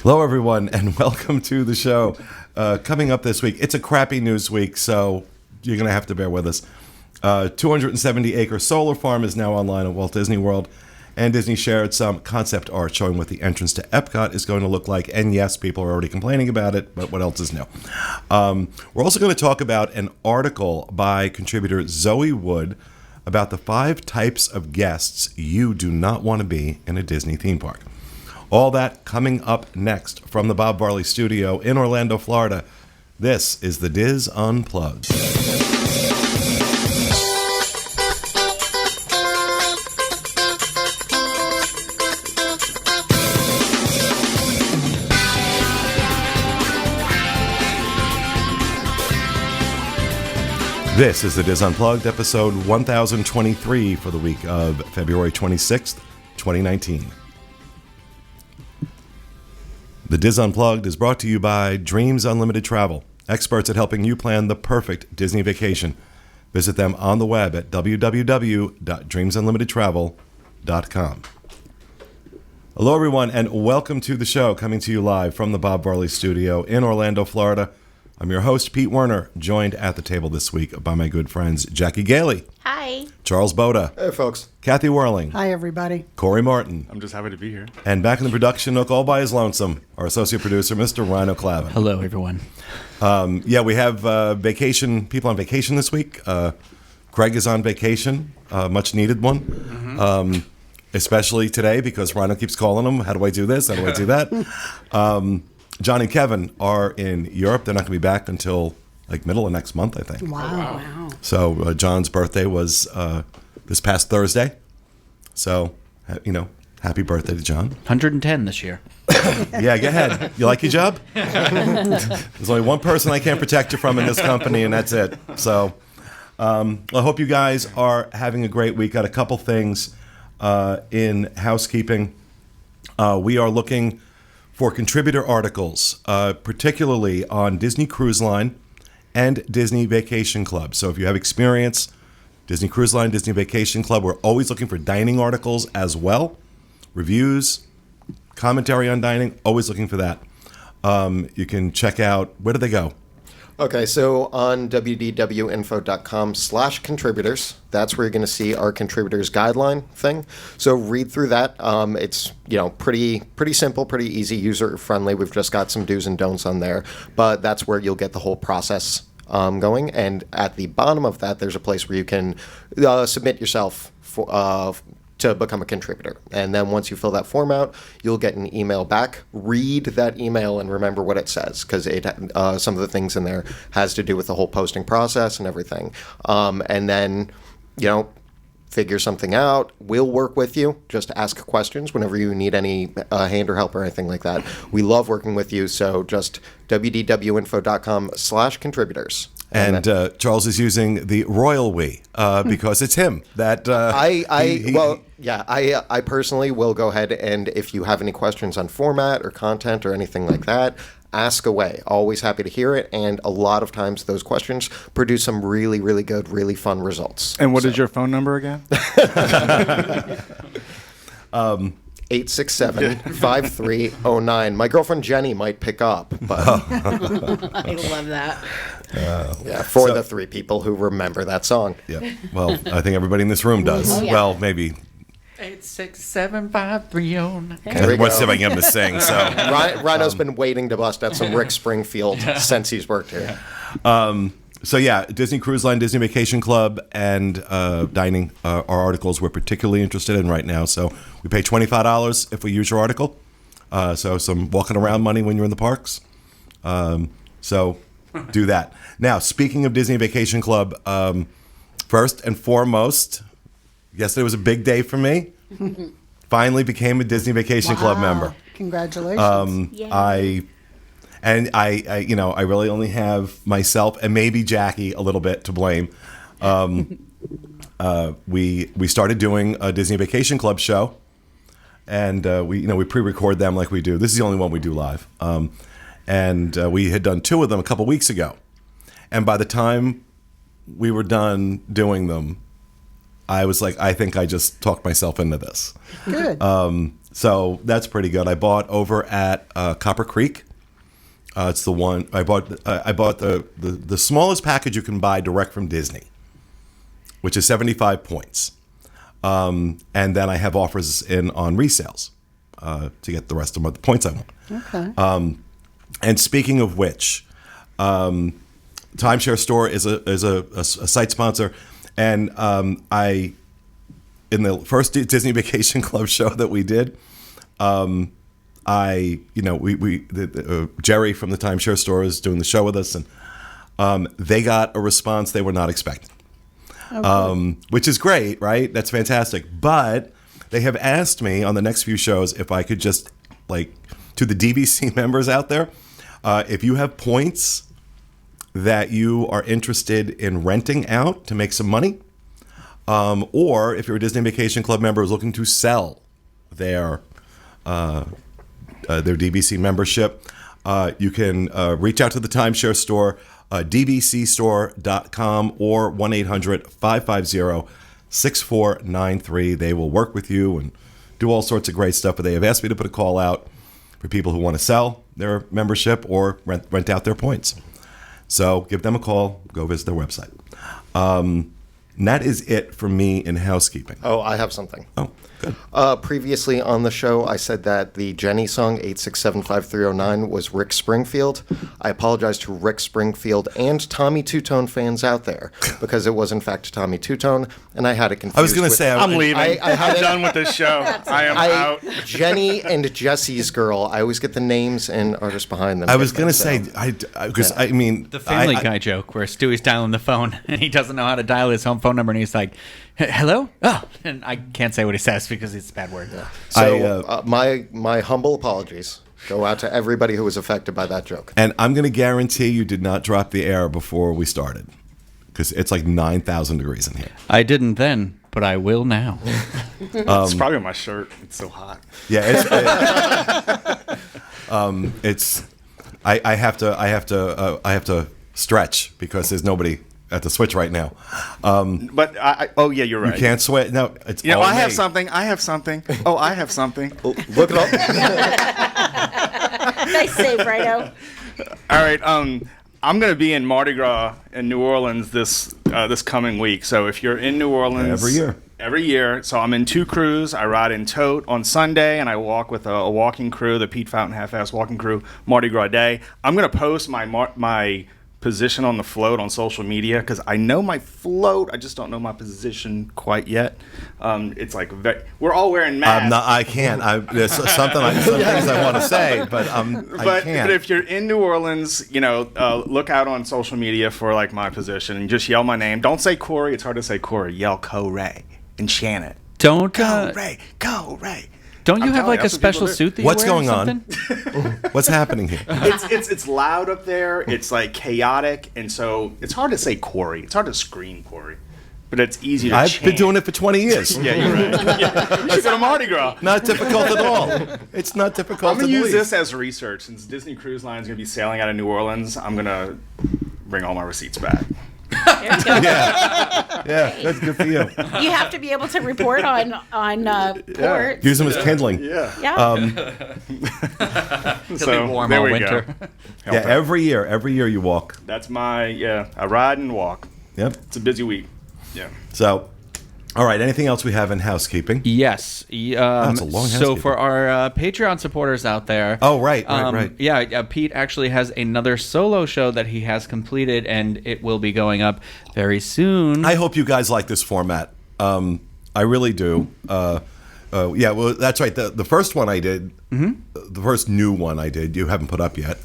Hello, everyone, and welcome to the show. Coming up this week, it's a crappy news week, so you're going to have to bear with us. 270-acre solar farm is now online at Walt Disney World, and Disney shared some concept art showing what the entrance to Epcot is going to look like. And yes, people are already complaining about it, but what else is new? We're also going to talk about an article by contributor Zoe Wood about the 5 types of guests you do not want to be in a Disney theme park. All that coming up next from the Bob Varley Studio in Orlando, Florida. This is the Diz Unplugged. This is the Diz Unplugged, episode 1023 for the week of February 26th, 2019. The Diz Unplugged is brought to you by Dreams Unlimited Travel, experts at helping you plan the perfect Disney vacation. Visit them on the web at www.dreamsunlimitedtravel.com. Hello, everyone, and welcome to the show, coming to you live from the Bob Varley Studio in Orlando, Florida. I'm your host, Pete Werner, joined at the table this week by my good friends Jackie Gailey. Hi. Charles Boda. Hey, folks. Kathy Whirling. Hi, everybody. Corey Martin. I'm just happy to be here. And back in the production nook all by his lonesome, our associate producer, Mr. Rhino Clavin. Hello, everyone. We have people on vacation this week. Greg is on vacation, much needed one. Mm-hmm. Especially today because Rhino keeps calling him, how do I do this? How do I do that? John and Kevin are in Europe. They're not going to be back until like middle of next month, I think. Wow. So John's birthday was this past Thursday. So, happy birthday to John. 110 this year. Yeah, go ahead. You like your job? There's only one person I can't protect you from in this company, and that's it. So I hope you guys are having a great week. Got a couple things in housekeeping. We are looking for contributor articles, particularly on Disney Cruise Line and Disney Vacation Club. So if you have experience, Disney Cruise Line, Disney Vacation Club, we're always looking for dining articles as well. Reviews, commentary on dining, always looking for that. You can check out, where do they go? Okay, so on wdwinfo.com/contributors, that's where you're going to see our contributors guideline thing. So read through that. It's pretty simple, pretty easy, user friendly. We've just got some do's and don'ts on there, but that's where you'll get the whole process going. And at the bottom of that, there's a place where you can submit yourself to become a contributor. And then once you fill that form out, you'll get an email back. Read that email and remember what it says, because some of the things in there has to do with the whole posting process and everything. And then, figure something out. We'll work with you. Just ask questions whenever you need any hand or help or anything like that. We love working with you, so just wdwinfo.com/contributors. And Charles is using the royal we because it's him that I personally will go ahead, and if you have any questions on format or content or anything like that, ask away. Always happy to hear it, and a lot of times those questions produce some really, really good, really fun results. And what is your phone number again? 867-5309. My girlfriend Jenny might pick up, but I love that. for the 3 people who remember that song. Yeah. Well, I think everybody in this room does. Oh, yeah. Well, maybe 8675309. Let's see if I can get him to sing. So Rhino's been waiting to bust out some Rick Springfield since he's worked here. Disney Cruise Line, Disney Vacation Club, and dining are articles we're particularly interested in right now. So we pay $25 if we use your article. So some walking around money when you're in the parks. So do that. Now, speaking of Disney Vacation Club, first and foremost, yesterday was a big day for me. Finally became a Disney Vacation Club member. Congratulations. I really only have myself and maybe Jackie a little bit to blame. We started doing a Disney Vacation Club show, and we pre-record them like we do. This is the only one we do live. And we had done 2 of them a couple weeks ago. And by the time we were done doing them, I was like, I think I just talked myself into this. Good. So that's pretty good. I bought over at Copper Creek. It's the one I bought. I bought the smallest package you can buy direct from Disney, which is 75 points. And then I have offers in on resales to get the rest of the points I want. Okay. And speaking of which, Timeshare Store is a site sponsor, and I in the first Disney Vacation Club show that we did, Jerry from the Timeshare Store is doing the show with us, and they got a response they were not expecting. Which is great, right? That's fantastic. But they have asked me on the next few shows if I could just, like, to the DVC members out there, if you have points that you are interested in renting out to make some money, or if you're a Disney Vacation Club member who's looking to sell their DVC membership, you can reach out to the Timeshare Store, dvcstore.com, or 1-800-550-6493. They will work with you and do all sorts of great stuff. But they have asked me to put a call out for people who want to sell their membership or rent out their points. So give them a call. Go visit their website. And that is it for me in housekeeping. Oh, I have something. Oh, good. Previously on the show, I said that the Jenny song 8675309 was Rick Springfield. I apologize to Rick Springfield and Tommy Two-Tone fans out there because it was in fact Tommy Two-Tone, and I had it confused. I was going to say, I'm leaving. I had I'm it- done with this show. I am out. Jenny and Jesse's Girl. I always get the names and artists behind them. I was going to mixed up, say, because I mean, The Family I- Guy joke where Stewie's dialing the phone and he doesn't know how to dial his home phone number and he's like, hello? Oh, and I can't say what he says because it's a bad word. So my humble apologies go out to everybody who was affected by that joke. And I'm going to guarantee you did not drop the air before we started, because it's like 9,000 degrees in here. I didn't then, but I will now. It's probably my shirt. It's so hot. Yeah, it's I have to stretch because there's nobody at the switch right now. But oh yeah, you're right. You can't sweat. No, it's You know, all I have me. something. I have something. Oh, I have something. Look it up. Nice save, Righto. All right. I'm going to be in Mardi Gras in New Orleans this coming week. So if you're in New Orleans every year. So I'm in two crews. I ride in tote on Sunday, and I walk with a walking crew, the Pete Fountain Half-Ass Walking Crew, Mardi Gras Day. I'm going to post my position on the float on social media because I know my float. I just don't know my position quite yet. It's like we're all wearing masks. I can't. There's some things I want to say, but I can't. But if you're in New Orleans, look out on social media for like my position and just yell my name. Don't say Corey. It's hard to say Corey. Yell Co-Ray and Shannon. Don't Ray. Don't you I'm have telling like you, a that's what people special do. suit that What's you wear or going on? something? What's happening here? It's loud up there. It's like chaotic, and so it's hard to say Corey. It's hard to scream Corey, but it's easy to I've chant. been doing it for 20 years. Yeah, you're right. Yeah. You should go to Mardi Gras. Not difficult at all. It's not difficult I'm gonna to use believe. this as research. Since Disney Cruise Line is gonna be sailing out of New Orleans, I'm gonna bring all my receipts back. There you go. Yeah, that's good for you. You have to be able to report on port. Use them as kindling. Yeah. Yeah. It'll So, be warm there all we winter. go. Yeah, every year you walk. That's I ride and walk. Yep. It's a busy week. Yeah. So, all right. Anything else we have in housekeeping? Yes. it's a long So housekeeping. for our Patreon supporters out there. Oh, right. Yeah, Pete actually has another solo show that he has completed, and it will be going up very soon. I hope you guys like this format. I really do. Yeah, well, that's right. The first one I did, the first new one I did, you haven't put up yet.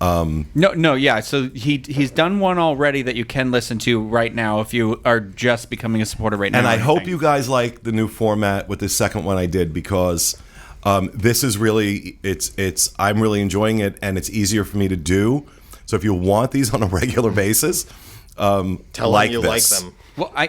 No, yeah. So he's done one already that you can listen to right now if you are just becoming a supporter right now. And I or hope anything. you guys like the new format with the second one I did, because this is really I'm really enjoying it, and it's easier for me to do. So if you want these on a regular basis, Tell like them you this. like them. Well, I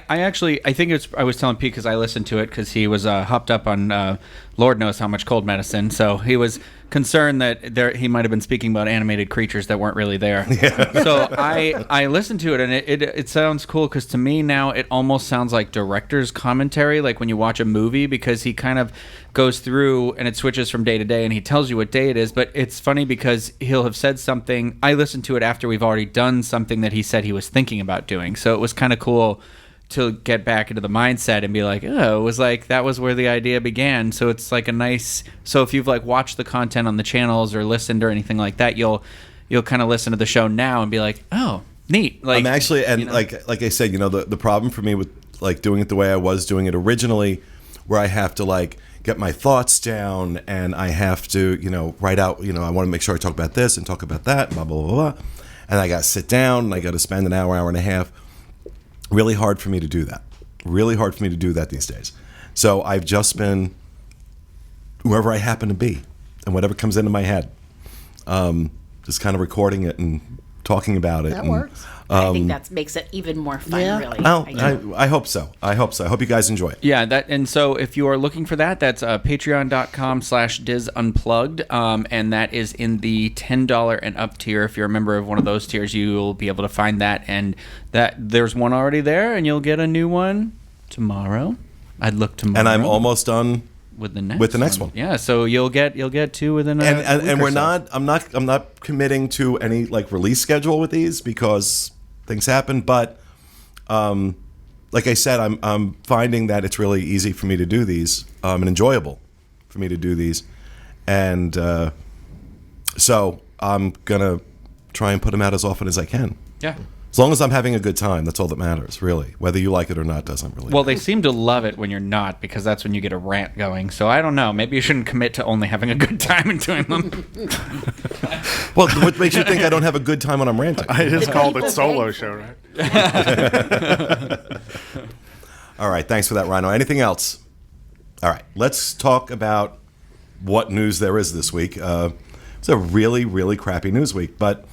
think I was telling Pete because I listened to it because he was hopped up on Lord knows how much cold medicine. So he was concerned that he might have been speaking about animated creatures that weren't really there. So I listened to it, and it sounds cool, because to me now it almost sounds like director's commentary, like when you watch a movie, because he kind of goes through and it switches from day to day and he tells you what day it is. But it's funny because he'll have said something. I listened to it after we've already done something that he said he was thinking about doing. So it was kind of cool to get back into the mindset and be like, oh, it was like that was where the idea began. So it's like a nice. So if you've like watched the content on the channels or listened or anything like that, you'll kind of listen to the show now and be like, oh, neat. Like, I'm actually, and you know? like I said, the problem for me with like doing it the way I was doing it originally, where I have to like get my thoughts down and I have to write out, I want to make sure I talk about this and talk about that, blah blah blah blah, and I got to sit down and I got to spend an hour and a half. Really hard for me to do that. Really hard for me to do that these days. So I've just been wherever I happen to be and whatever comes into my head, just kind of recording it and talking about it. That works. I think that makes it even more fun, Yeah. really. Well, I do. I hope so. I hope you guys enjoy it. Yeah, and so if you are looking for that, that's patreon.com/DizUnplugged, and that is in the $10 and up tier. If you're a member of one of those tiers, you'll be able to find that, and that there's one already there, and you'll get a new one tomorrow. I'd look tomorrow. And I'm almost done with the next one. Yeah, so you'll get two within a week and or we're so. I'm not committing to any like release schedule with these because things happen, but like I said, I'm finding that it's really easy for me to do these and enjoyable for me to do these, and so I'm gonna try and put them out as often as I can. Yeah. As long as I'm having a good time, that's all that matters, really. Whether you like it or not doesn't really Well, matter. they seem to love it when you're not, because that's when you get a rant going. So I don't know. Maybe you shouldn't commit to only having a good time and doing them. Well, what makes you think I don't have a good time when I'm ranting? I just called it solo show, right? All right, thanks for that, Rhino. Anything else? All right, let's talk about what news there is this week. It's a really, really crappy news week, but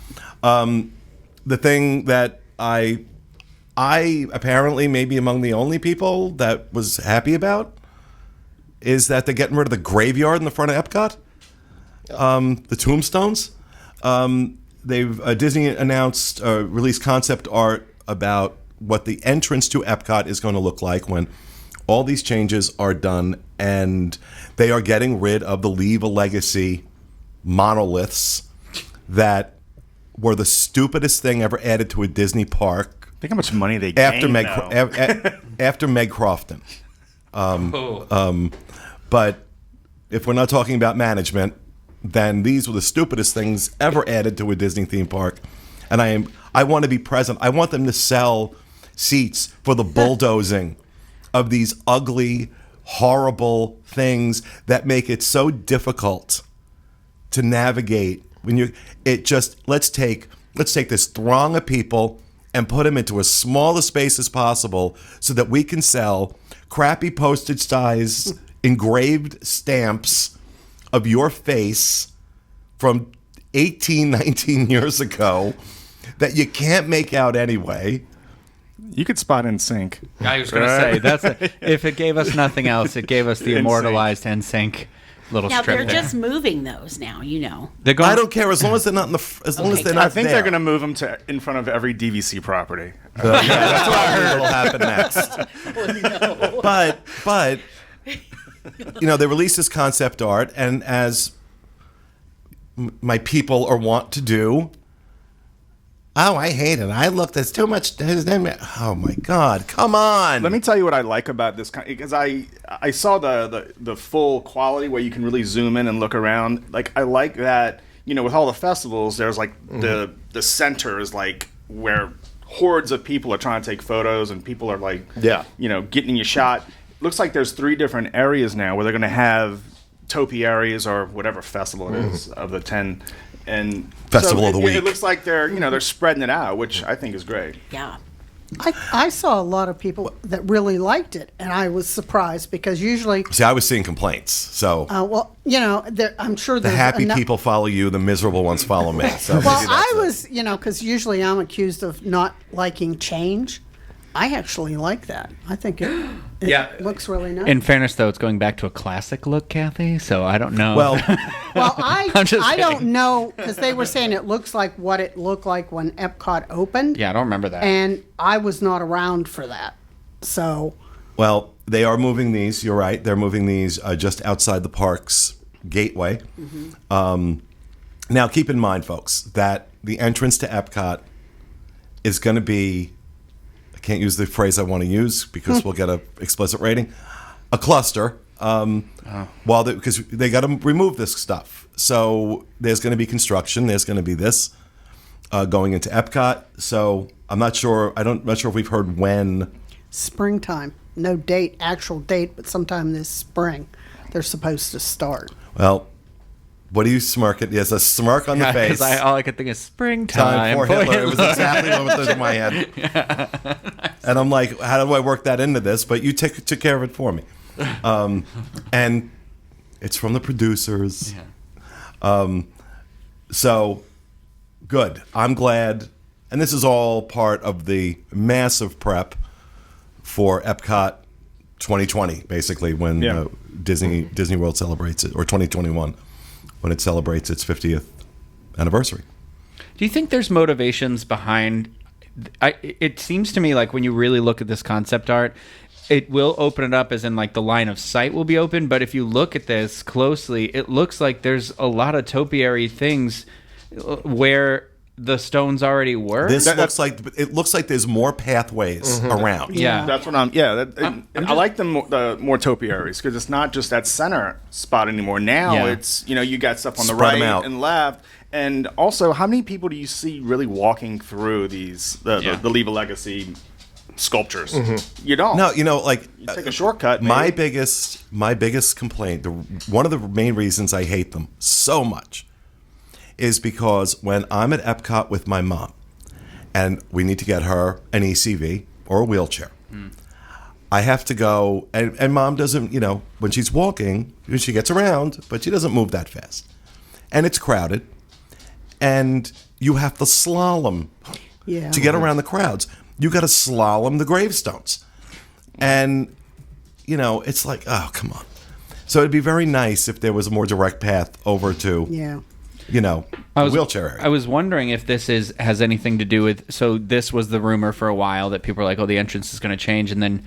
the thing that I apparently may be among the only people that was happy about is that they're getting rid of the graveyard in the front of Epcot, the tombstones. Disney announced, released concept art about what the entrance to Epcot is going to look like when all these changes are done, and they are getting rid of the Leave a Legacy monoliths that were the stupidest thing ever added to a Disney park. Think how much money they after gained, after Meg Crofton. But if we're not talking about management, then these were the stupidest things ever added to a Disney theme park. And I want to be present. I want them to sell seats for the bulldozing of these ugly, horrible things that make it so difficult to navigate. Let's take this throng of people and put them into as small a space as possible so that we can sell crappy postage size engraved stamps of your face from 18, 19 years ago that you can't make out anyway. You could spot NSYNC. I was going to say, if it gave us nothing else, it gave us the immortalized NSYNC little Now strip they're there. just moving those now, They're going, I don't care as long as they're not as long as they're not I think there. they're going to move them to in front of every DVC property. That's what I heard will happen next. But they released this concept art, and as my people are wont to do, oh, I hate it. There's too much. Oh my God, come on. Let me tell you what I like about this, because I saw the full quality where you can really zoom in and look around. Like, I like that, with all the festivals, there's like the center is like where hordes of people are trying to take photos and people are like, getting you shot. Looks like there's 3 different areas now where they're going to have topiaries or whatever festival it is of the 10. And Festival of the week. It looks like they're spreading it out, which I think is great. Yeah. I saw a lot of people that really liked it, and I was surprised because usually, See, I was seeing complaints. So I'm sure the there's happy enough. people follow you, the miserable ones follow me. So Well, maybe that's I it. was, because usually I'm accused of not liking change. I actually like that. I think it Yeah. looks really nice. In fairness, though, it's going back to a classic look, Kathy. So I don't know. Well, Well, I'm just I don't kidding. know, because they were saying it looks like what it looked like when Epcot opened. yeah, I don't remember that. And I was not around for that. So, well, they are moving these. You're right. They're moving these just outside the park's gateway. Now, keep in mind, folks, that the entrance to Epcot is going to be, I can't use the phrase I want to use because we'll get an explicit rating, a cluster. Because they got to remove this stuff. So there's going to be construction. There's going to be this going into Epcot. So I'm not sure. Not sure if we've heard when. springtime. No date, actual date, but sometime this spring they're supposed to start. Well, what are you smirking? There's a smirk on the face. Because all I could think is springtime. Time for Hitler. It was exactly what was in my head. And I'm like, how do I work that into this? But you took care of it for me. And it's from the producers. So good. I'm glad. And this is all part of the massive prep for Epcot 2020, basically, when Disney World celebrates it, or 2021, when it celebrates its 50th anniversary. Do you think there's motivations behind? It seems to me like when you really look at this concept art, it will open it up as in like the line of sight will be open. But if you look at this closely, it looks like there's a lot of topiary things where the stones already were. This looks like there's more pathways around. Yeah. That's what I like the more topiaries because it's not just that center spot anymore. Now it's, you got stuff on the Spread 'em right out. and left. And also, how many people do you see really walking through these, the Leave a Legacy sculptures? You don't. No, You take a shortcut. My maybe. biggest complaint, one of the main reasons I hate them so much, is because when I'm at Epcot with my mom, and we need to get her an ECV or a wheelchair, I have to go, and mom doesn't, when she's walking, she gets around, but she doesn't move that fast. And it's crowded, and you have to slalom to get around the crowds. You got to slalom the gravestones. And, it's like, oh, come on. So it'd be very nice if there was a more direct path over to, wheelchair area. I was wondering if this has anything to do with. So this was the rumor for a while that people were like, "Oh, the entrance is going to change," and then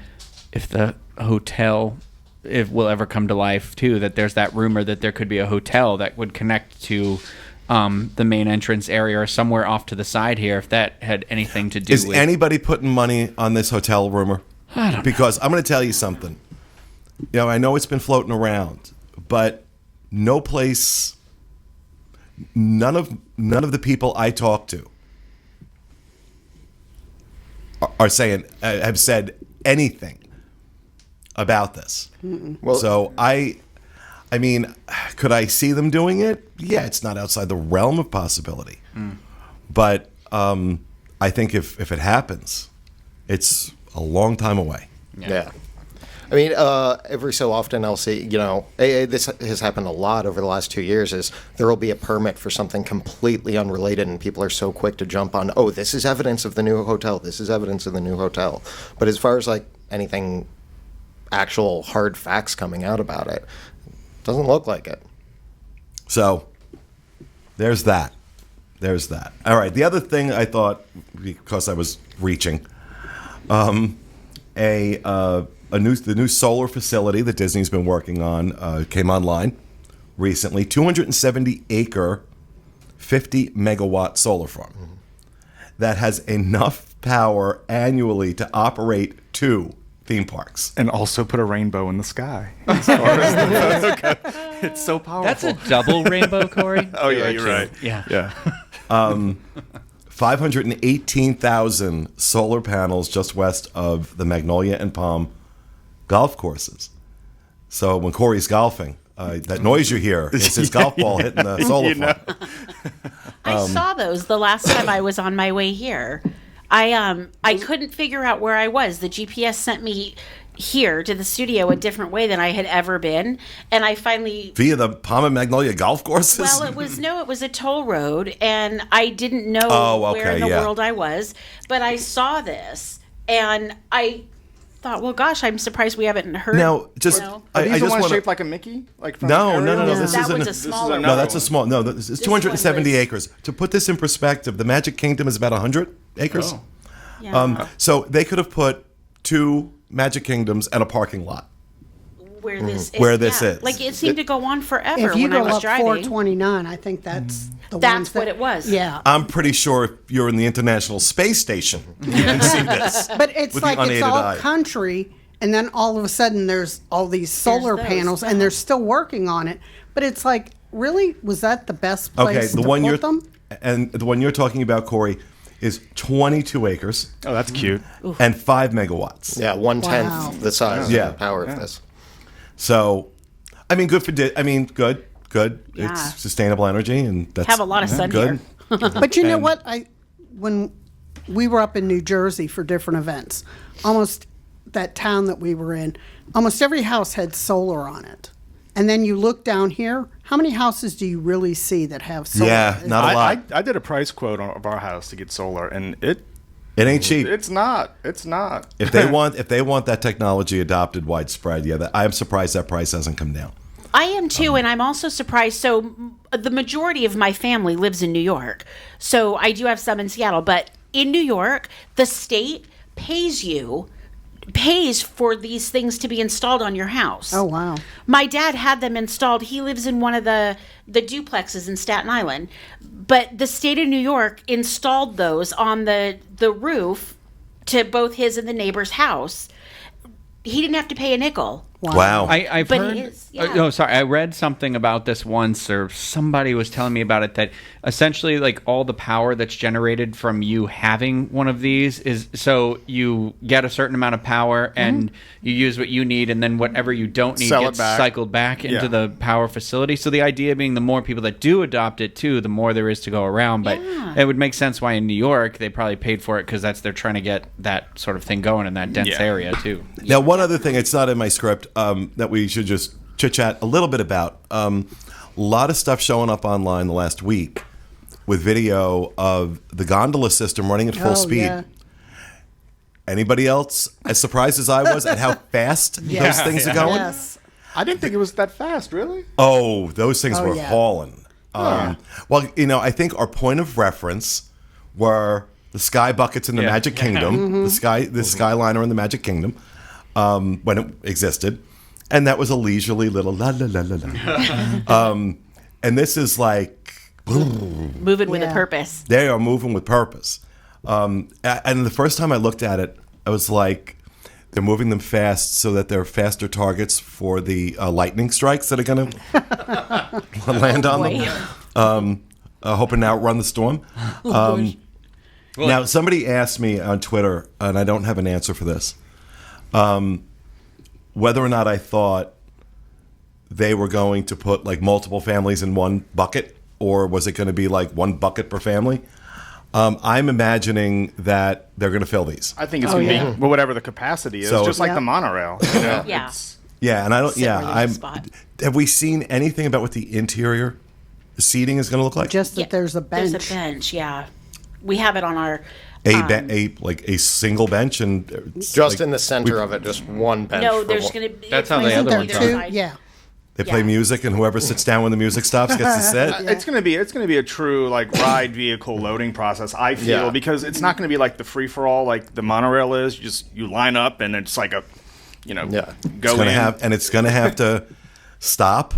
if the hotel, if will ever come to life too, that there's that rumor that there could be a hotel that would connect to the main entrance area or somewhere off to the side here. If that had anything to do Is with anybody putting money on this hotel rumor? I don't know. Because I'm going to tell you something. I know it's been floating around, but no place. None of the people I talk to are saying have said anything about this. Well, So I mean, could I see them doing it? Yeah, it's not outside the realm of possibility. But I think if it happens, it's a long time away. Yeah. I mean, every so often I'll see, this has happened a lot over the last 2 years, is there will be a permit for something completely unrelated and people are so quick to jump on, oh, this is evidence of the new hotel, this is evidence of the new hotel. But as far as like anything, actual hard facts coming out about it, doesn't look like it. So there's that. All right. The other thing I thought, because I was reaching, the new solar facility that Disney's been working on came online recently. 270 acre, 50 megawatt solar farm that has enough power annually to operate 2 theme parks. And also put a rainbow in the sky. As far as it's so powerful. That's a double rainbow, Corey. Oh, yeah, you're right. Yeah. 518,000 solar panels just west of the Magnolia and Palm golf courses. So when Corey's golfing, that noise you hear is his golf ball hitting the solar farm. I saw those the last time I was on my way here. I couldn't figure out where I was. The GPS sent me here to the studio a different way than I had ever been, and I finally Via the Palm and Magnolia golf courses? Well, it was a toll road, and I didn't know where in the world I was. But I saw this, And I thought, well, gosh, I'm surprised we haven't heard. Now, just you know. Are I these the just ones want shaped like a Mickey? Like from no. Ariel? This that isn't. was a smaller. another No, that's a one. small. No, this is 270 one was- acres. To put this in perspective, the Magic Kingdom is about 100 acres. Oh. Yeah. So they could have put 2 Magic Kingdoms and a parking lot. where this is. Where this is. Like, it seemed to go on forever If you when I go was up driving. 429, I think that's the That's ones that, what it was. Yeah. I'm pretty sure if you're in the International Space Station, you can see this. But it's with the like it's unaided all eye. country, and then all of a sudden there's all these solar those, panels, and they're still working on it. But it's like, really, was that the best place Okay, to the one put you're them? and the one you're talking about, Corey, is 22 acres Oh, that's cute. and 5 megawatts. Yeah, 1/10 Wow. the size Yeah. of the power of this. So, I mean, good for. Good. Yeah. It's sustainable energy, and that's Have a lot of sun good. here. But you know And- what? When we were up in New Jersey for different events, almost that town that we were in, almost every house had solar on it. And then you look down here, how many houses do you really see that have solar? Yeah, not a lot. I did a price quote of our house to get solar, and It ain't cheap. it's not. It's not. If they want that technology adopted widespread, I'm surprised that price hasn't come down. I am too, and I'm also surprised. So, the majority of my family lives in New York. So, I do have some in Seattle, but in New York, the state pays for these things to be installed on your house. Oh, wow. My dad had them installed. He lives in one of the duplexes in Staten Island. But the state of New York installed those on the roof to both his and the neighbor's house. He didn't have to pay a nickel. Wow. I've But heard. it is, yeah. No, sorry. I read something about this once, or somebody was telling me about it. That essentially, like, all the power that's generated from you having one of these is so you get a certain amount of power and you use what you need, and then whatever you don't need Sell it gets back. cycled back into Yeah. the power facility. So the idea being, the more people that do adopt it too, the more there is to go around. But Yeah. it would make sense why in New York they probably paid for it, because they're trying to get that sort of thing going in that dense Yeah. area too. Now, one other thing, it's not in my script, that we should just chit-chat a little bit about. A lot of stuff showing up online the last week with video of the gondola system running at full Oh, speed. yeah. Anybody else as surprised as I was at how fast those things are going? Yes. I didn't think it was that fast. Really? Oh, those things Oh, were yeah. hauling. Well, I think our point of reference were the sky buckets in the Yeah. Magic Kingdom, the Skyliner in the Magic Kingdom, when it existed, and that was a leisurely little la la la la la. And this is like Moving with a Yeah. purpose. they are moving with purpose. And the first time I looked at it, I was like, they're moving them fast so that they're faster targets for the lightning strikes that are going to land on them, hoping to outrun the storm. Now, somebody asked me on Twitter, and I don't have an answer for this, whether or not I thought they were going to put like multiple families in one bucket, or was it going to be like one bucket per family? I'm imagining that they're going to fill these. I think it's gonna yeah. be whatever the capacity is, So- just like Yeah. the monorail. You know? Yeah. It's- Yeah, and I don't. Sit Yeah, where there's a I'm. spot. Have we seen anything about what the interior, the seating is going to look like? Just that Yeah, there's a bench. There's a bench, yeah. We have it on our. a single bench and Just in the center of it, just one bench. No, for there's one- going to be. That's how the Isn't other there ones either are. two? side. Yeah. they play Yeah. music, and whoever sits down when the music stops gets to sit. It's gonna be a true like ride vehicle loading process. I feel Yeah. because it's not gonna be like the free for all like the monorail is. You line up and it's like a, Yeah. It's go going in. to have, and it's going to have to stop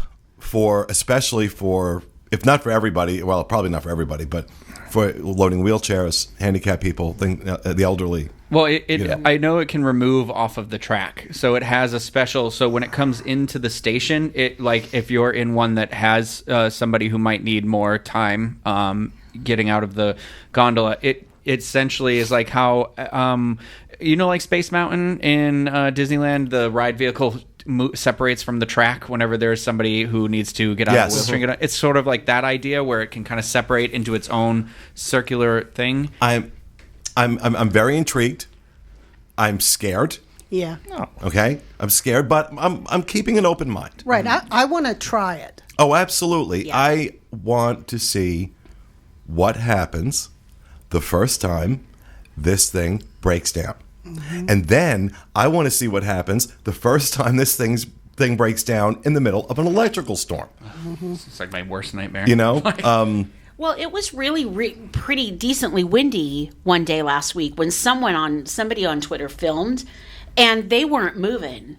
especially for, if not for everybody, well, probably not for everybody, but for loading wheelchairs, handicapped people, the elderly. Well, know. I know it can remove off of the track, so it has a special. So when it comes into the station, it like if you're in one that has somebody who might need more time getting out of the gondola, it essentially is like how like Space Mountain in Disneyland, the ride vehicle separates from the track whenever there's somebody who needs to get out of Yes. the wheelchair. It's sort of like that idea where it can kind of separate into its own circular thing. I'm very intrigued. I'm scared. Yeah. Okay, I'm scared, but I'm keeping an open mind. Right. I want to try it. Oh, absolutely. Yeah. I want to see what happens the first time this thing breaks down. And then I want to see what happens the first time this thing breaks down in the middle of an electrical storm. It's like my worst nightmare. You know? Well, it was really pretty decently windy one day last week when somebody on Twitter filmed, and they weren't moving.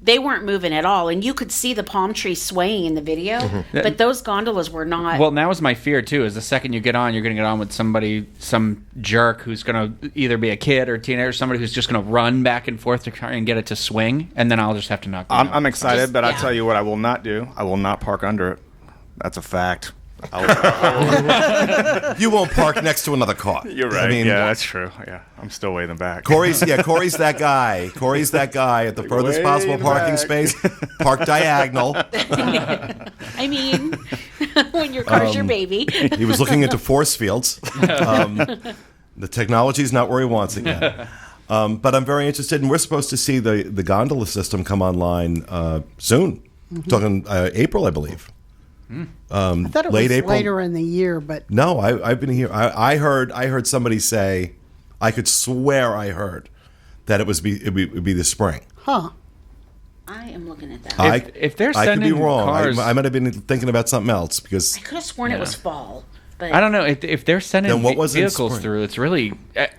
They weren't moving at all, and you could see the palm tree swaying in the video, but those gondolas were not. Well, now is my fear too. Is the second you get on, you're going to get on with some jerk who's going to either be a kid or a teenager, or somebody who's just going to run back and forth to try and get it to swing, and then I'll just have to knock them out. I'm excited, but I'll tell you what I will not do. I will not park under it. That's a fact. You won't park next to another car. You're right. Yeah, that's true. Yeah, I'm still way in the back. Corey's that guy. Corey's that guy at the furthest possible parking space. Park diagonal. I mean, when your car's your baby. He was looking into force fields. The technology's not where he wants it yet. But I'm very interested, and we're supposed to see the gondola system come online soon. Talking April, I believe. I thought it was April. later in the year, but No, I've been here. I heard somebody say, I could swear I heard that it would be the spring. huh? I am looking at that. If they're I could be sending wrong. cars, I might have been thinking about something else because I could have sworn it was fall. But I don't know if they're sending Then what was in vehicles spring? through. It's really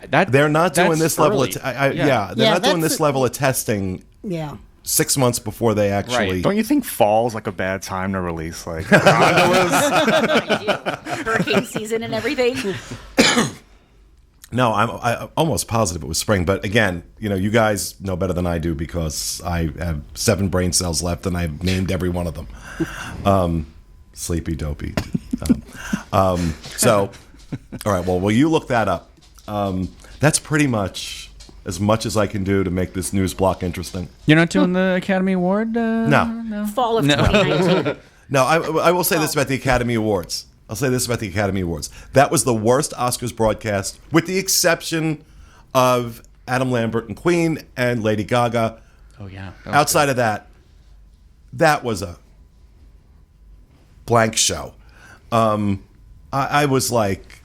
that they're not doing that's this level. early. They're Yeah, not doing that's this level of testing Yeah. 6 months before they actually. Right. Don't you think fall's like a bad time to release like gondolas? hurricane season and everything. No, I'm almost positive it was spring. But again, you guys know better than I do because I have 7 brain cells left and I've named every one of them. Sleepy, dopey. So, all right. Well, you look that up. That's pretty much as I can do to make this news block interesting. You're not doing the Academy Award? No. Fall of 2019. No, I will say this about the Academy Awards. That was the worst Oscars broadcast, with the exception of Adam Lambert and Queen and Lady Gaga. Oh yeah. Outside of that was a blank show. I was like,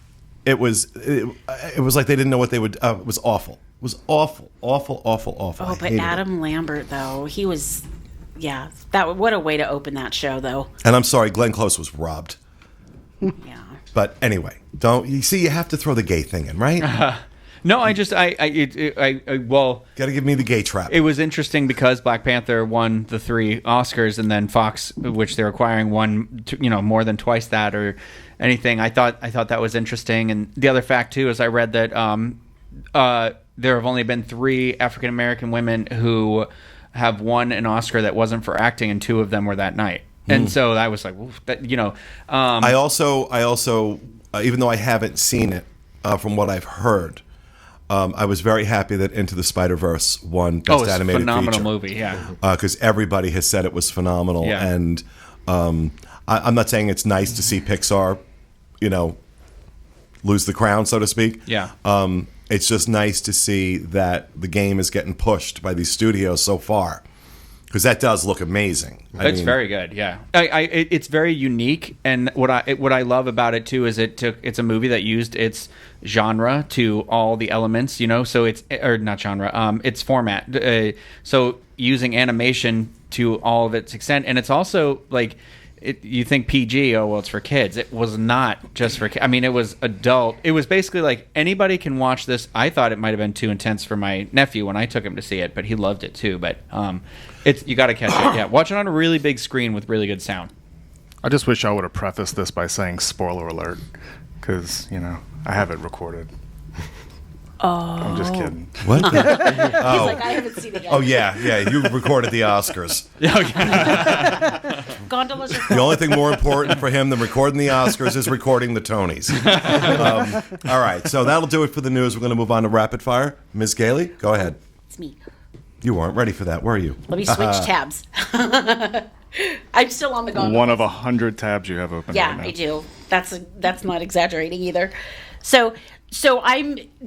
it was like they didn't know what they would. It was awful. It was awful. Oh, but Adam Lambert though, he was. Yeah, what a way to open that show though. And I'm sorry, Glenn Close was robbed. Yeah. But anyway, you have to throw the gay thing in, right? No, I well, Got to give me the gay trap. it was interesting because Black Panther won the 3 Oscars, and then Fox, which they're acquiring, won more than twice that or anything. I thought that was interesting, and the other fact too is I read that there have only been 3 African American women who have won an Oscar that wasn't for acting, and 2 of them were that night. And so I was like, I also, even though I haven't seen it, from what I've heard, I was very happy that Into the Spider-Verse won Best it's a Animated phenomenal Feature. movie, yeah. Because everybody has said it was phenomenal, Yeah. and I'm not saying it's nice to see Pixar, lose the crown, so to speak. Yeah. It's just nice to see that the game is getting pushed by these studios so far. Because that does look amazing. It's very good, yeah. It's very unique, and what I love about it too is it's a movie that used its genre to all the elements, So it's not genre, its format. So using animation to all of its extent, and it's also like. You think PG, it's for kids. It was not just for kids. I mean, it was adult. It was basically like anybody can watch this. I thought it might have been too intense for my nephew when I took him to see it, but he loved it too. But you got to catch it. Yeah, watch it on a really big screen with really good sound. I just wish I would have prefaced this by saying spoiler alert, because I have it recorded. Oh. I'm just kidding. What? He's like, I haven't seen it yet. Oh, yeah. You recorded the Oscars. Gondolas are The only thing more important for him than recording the Oscars is recording the Tonys. All right, so that'll do it for the news. We're going to move on to Rapid Fire. Ms. Gailey, go ahead. It's me. You weren't ready for that, were you? Let me switch tabs. I'm still on the gondola. One of 100 tabs you have open. Yeah, right now. I do. That's not exaggerating either. So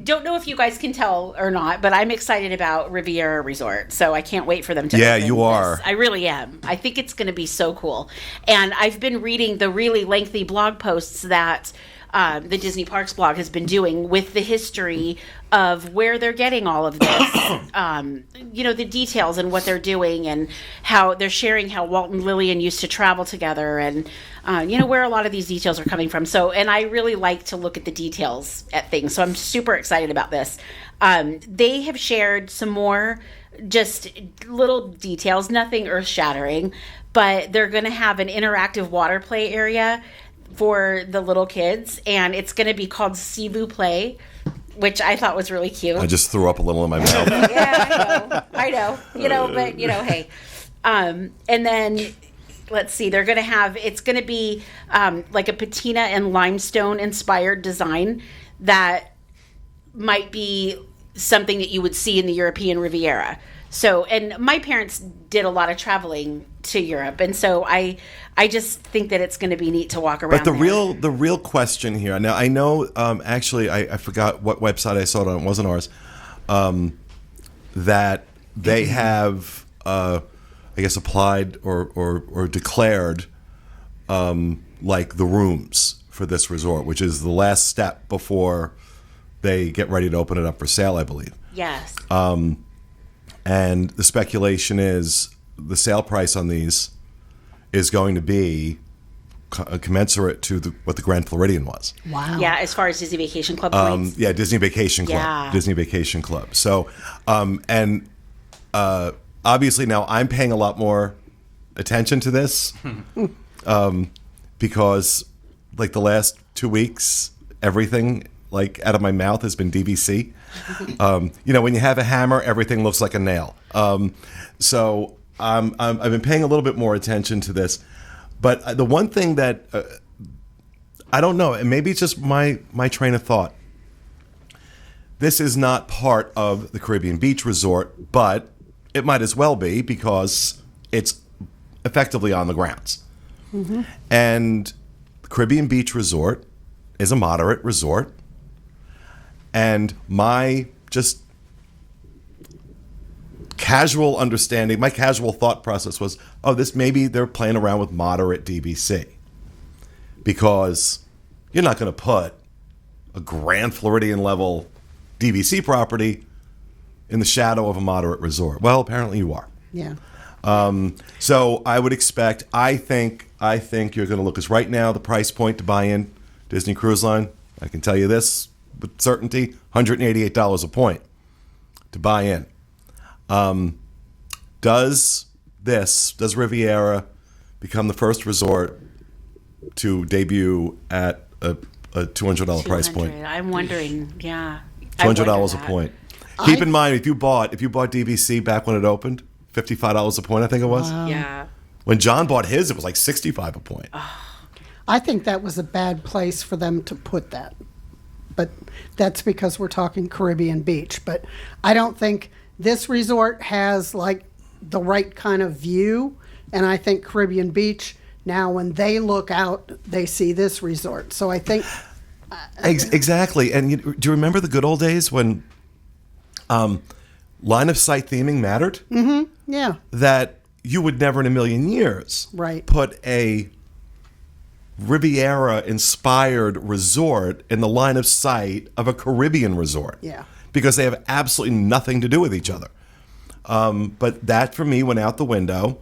don't know if you guys can tell or not, but I'm excited about Riviera Resort. So I can't wait for them to open you are. this. I really am. I think it's going to be so cool. And I've been reading the really lengthy blog posts that the Disney Parks blog has been doing with the history of where they're getting all of this, the details and what they're doing and how they're sharing how Walt and Lillian used to travel together and, where a lot of these details are coming from. So, and I really like to look at the details at things. So I'm super excited about this. They have shared some more just little details, nothing earth shattering, but they're going to have an interactive water play area for the little kids, and it's going to be called Sivu Play, which I thought was really cute. I just threw up a little in my mouth. Yeah, I know. But hey. And then, let's see, it's going to be like a patina and limestone inspired design that might be something that you would see in the European Riviera. So, and my parents did a lot of traveling to Europe, and so I just think that it's going to be neat to walk around. But the real question here. Now I know. Actually, I forgot what website I saw it on. It wasn't ours. That they have, I guess, applied or declared like the rooms for this resort, which is the last step before they get ready to open it up for sale, I believe. Yes. And the speculation is the sale price on these is going to be commensurate to what the Grand Floridian was. Wow. Yeah, as far as Disney Vacation Club points. Yeah, Disney Vacation Club. Yeah. Disney Vacation Club. So, obviously now I'm paying a lot more attention to this because, like, the last 2 weeks, everything like out of my mouth has been DVC. When you have a hammer, everything looks like a nail. So I've been paying a little bit more attention to this. But the one thing that I don't know, and maybe it's just my train of thought. This is not part of the Caribbean Beach Resort, but it might as well be because it's effectively on the grounds. Mm-hmm. And the Caribbean Beach Resort is a moderate resort. And my just casual understanding, my casual thought process was, maybe they're playing around with moderate DVC. Because you're not going to put a Grand Floridian level DVC property in the shadow of a moderate resort. Well, apparently you are. Yeah. So I would expect, I think you're going to look, because right now the price point to buy in Disney Cruise Line, I can tell you this with certainty, $188 a point to buy in. Does Riviera become the first resort to debut at a $200 price point? I'm wondering, yeah. $200 a point. Keep in mind, if you bought DVC back when it opened, $55 a point, I think it was. Wow. Yeah. When John bought his, it was like $65 a point. I think that was a bad place for them to put that. But that's because we're talking Caribbean Beach. But I don't think this resort has like the right kind of view. And I think Caribbean Beach, now when they look out, they see this resort. So I think... Exactly. And do you remember the good old days when line of sight theming mattered? Mm-hmm. Yeah. That you would never in a million years put a Riviera-inspired resort in the line of sight of a Caribbean resort. Yeah. Because they have absolutely nothing to do with each other. But that, for me, went out the window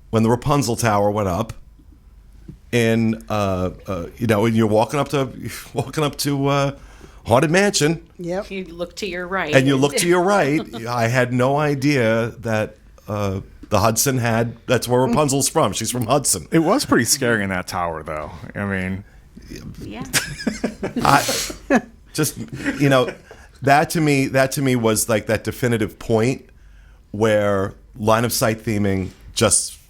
when the Rapunzel Tower went up. And and you're walking up to Haunted Mansion. Yep. You look to your right. And you look to your right. I had no idea that the Hudson that's where Rapunzel's from. She's from Hudson. It was pretty scary in that tower, though. I mean, yeah. That to me was like that definitive point where line of sight theming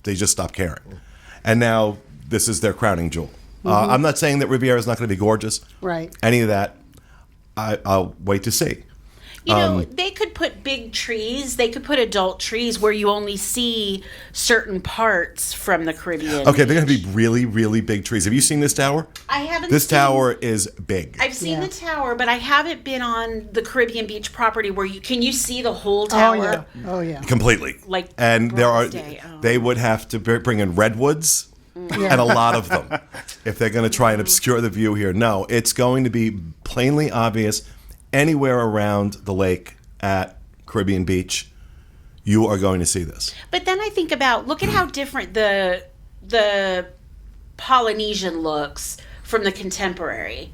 they just stopped caring, and now this is their crowning jewel. Mm-hmm. I'm not saying that Riviera is not going to be gorgeous. Right. Any of that, I'll wait to see. They could put big trees. They could put adult trees where you only see certain parts from the Caribbean. Okay, they're going to be really, really big trees. Have you seen this tower? I haven't. This tower is big. I've seen the tower, but I haven't been on the Caribbean Beach property where can you see the whole tower? Oh yeah. Completely. And they would have to bring in redwoods and a lot of them. if they're going to try and obscure the view here. No, it's going to be plainly obvious anywhere around the lake at Caribbean Beach. You are going to see this. But then I think about, look at how different the Polynesian looks from the contemporary.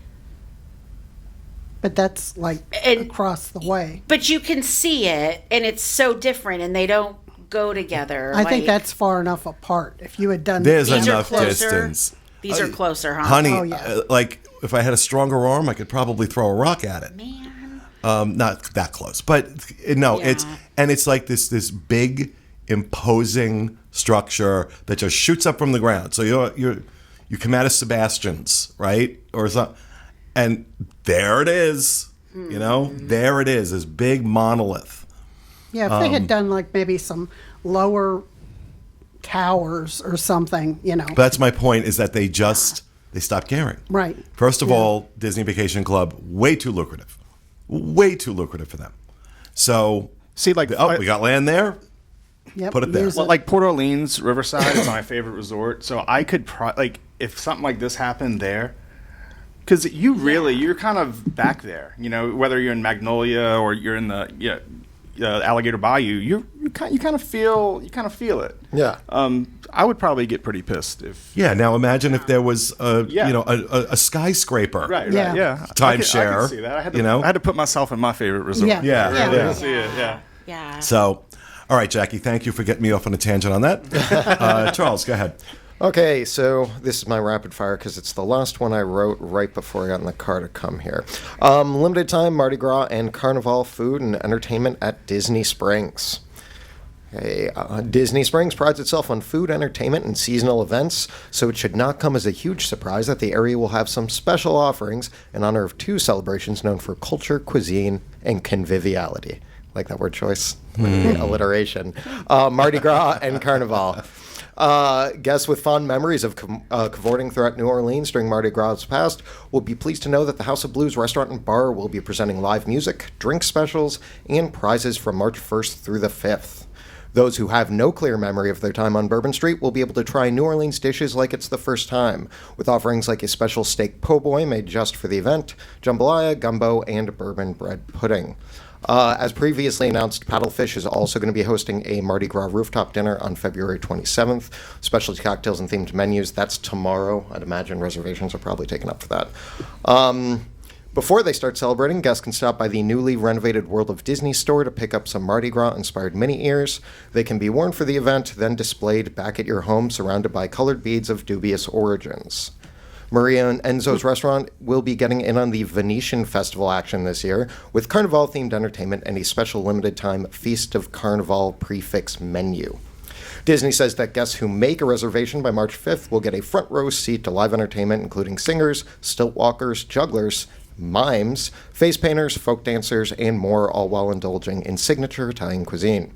But that's like across the way. But you can see it, and it's so different, and they don't go together. I think that's far enough apart. If you had done There's These are enough closer. distance. These are closer, huh? Honey, Oh, yeah. like if I had a stronger arm, I could probably throw a rock at it. Man. Not that close, but no, Yeah. it's like this big imposing structure that just shoots up from the ground. So you come out of Sebastian's, right, or something, and there it is. There it is, this big monolith. Yeah, if they had done like maybe some lower towers or something, But that's my point, is that they stopped caring. Right. First of all, Disney Vacation Club, way too lucrative for them. So See, like, we got land there. Yep, Put it there. use Well, like Port Orleans, Riverside is my favorite resort. So I could if something like this happened there, because you're kind of back there. Whether you're in Magnolia or you're in the Alligator Bayou, you kind of feel it. Yeah. I would probably get pretty pissed if. Yeah. Now imagine if there was a skyscraper. Right. Yeah. Yeah. Timeshare, I could see that. I had to put myself in my favorite resort. Yeah. Yeah. I really Yeah. see it. Yeah. Yeah. So, all right, Jackie, thank you for getting me off on a tangent on that. Charles, go ahead. Okay, so this is my rapid fire because it's the last one I wrote right before I got in the car to come here. Limited time Mardi Gras and Carnival food and entertainment at Disney Springs. Okay, Disney Springs prides itself on food, entertainment, and seasonal events, so it should not come as a huge surprise that the area will have some special offerings in honor of two celebrations known for culture, cuisine, and conviviality. Like that word choice? Alliteration. Mardi Gras and Carnival. Guests with fond memories of cavorting throughout New Orleans during Mardi Gras past will be pleased to know that the House of Blues restaurant and bar will be presenting live music, drink specials, and prizes from March 1st through the 5th. Those who have no clear memory of their time on Bourbon Street will be able to try New Orleans dishes like it's the first time, with offerings like a special steak po' boy made just for the event, jambalaya, gumbo, and bourbon bread pudding. As previously announced, Paddlefish is also going to be hosting a Mardi Gras rooftop dinner on February 27th. Specialty cocktails and themed menus. That's tomorrow. I'd imagine reservations are probably taken up for that. Before they start celebrating, guests can stop by the newly renovated World of Disney store to pick up some Mardi Gras-inspired mini ears. They can be worn for the event, then displayed back at your home surrounded by colored beads of dubious origins. Maria and Enzo's restaurant will be getting in on the Venetian Festival action this year with Carnival-themed entertainment and a special limited-time Feast of Carnival prefix menu. Disney says that guests who make a reservation by March 5th will get a front-row seat to live entertainment, including singers, stilt walkers, jugglers, mimes, face painters, folk dancers, and more, all while indulging in signature Italian cuisine.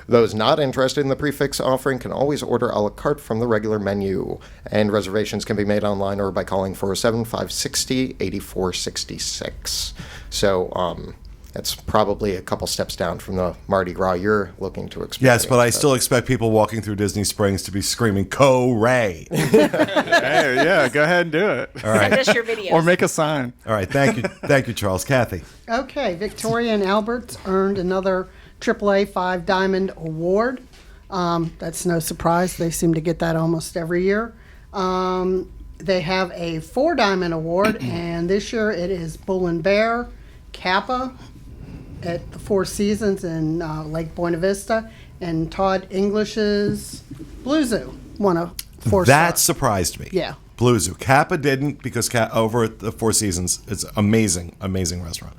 Those not interested in the prefix offering can always order a la carte from the regular menu, and reservations can be made online or by calling 407-560-8466. So, that's probably a couple steps down from the Mardi Gras you're looking to experience. Yes, but I still expect people walking through Disney Springs to be screaming, "Co-Ray!" Hey, yeah, go ahead and do it. All right. Send us your videos. Or make a sign. All right, thank you, Charles. Kathy. Okay, Victorian Albert earned another AAA 5-Diamond Award. That's no surprise. They seem to get that almost every year. They have a 4-Diamond Award, and this year it is Bull and Bear, Kappa at the Four Seasons in Lake Buena Vista, and Todd English's Blue Zoo won a 4-star. That surprised me. Yeah. Blue Zoo. Kappa didn't, because over at the Four Seasons, it's amazing restaurant.